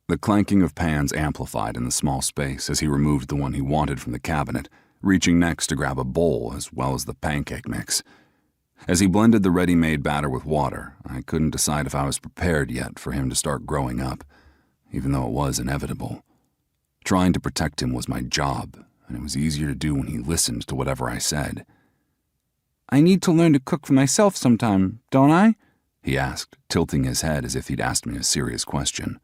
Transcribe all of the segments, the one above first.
The clanking of pans amplified in the small space as he removed the one he wanted from the cabinet, reaching next to grab a bowl as well as the pancake mix. As he blended the ready-made batter with water, I couldn't decide if I was prepared yet for him to start growing up, even though it was inevitable. Trying to protect him was my job, and it was easier to do when he listened to whatever I said. "I need to learn to cook for myself sometime, don't I?" he asked, tilting his head as if he'd asked me a serious question.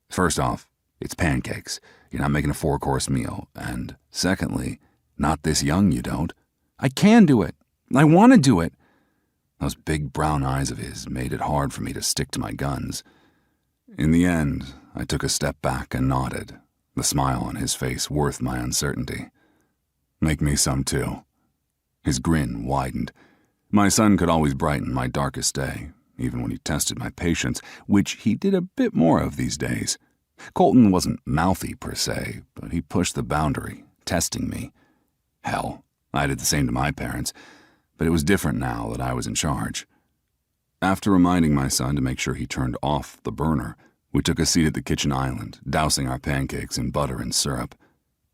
First off, it's pancakes. You're not making a 4-course meal. And secondly, not this young, you don't. "I can do it. I want to do it." Those big brown eyes of his made it hard for me to stick to my guns. In the end, I took a step back and nodded, the smile on his face worth my uncertainty. "Make me some too." His grin widened. My son could always brighten my darkest day, even when he tested my patience, which he did a bit more of these days. Colton wasn't mouthy per se, but he pushed the boundary, testing me. Hell, I did the same to my parents, but it was different now that I was in charge. After reminding my son to make sure he turned off the burner, we took a seat at the kitchen island, dousing our pancakes in butter and syrup.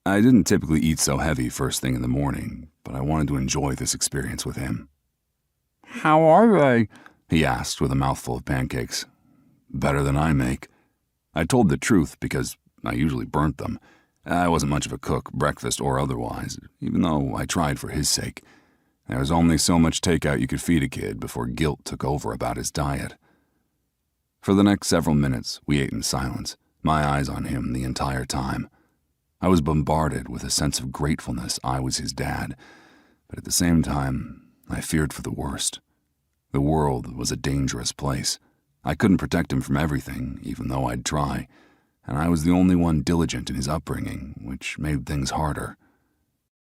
I didn't typically eat so heavy first thing in the morning, but I wanted to enjoy this experience with him. "How are they?" he asked with a mouthful of pancakes. "Better than I make." I told the truth because I usually burnt them. I wasn't much of a cook, breakfast or otherwise, even though I tried for his sake. There was only so much takeout you could feed a kid before guilt took over about his diet. For the next several minutes, we ate in silence, my eyes on him the entire time. I was bombarded with a sense of gratefulness I was his dad, but at the same time, I feared for the worst. The world was a dangerous place. I couldn't protect him from everything, even though I'd try, and I was the only one diligent in his upbringing, which made things harder.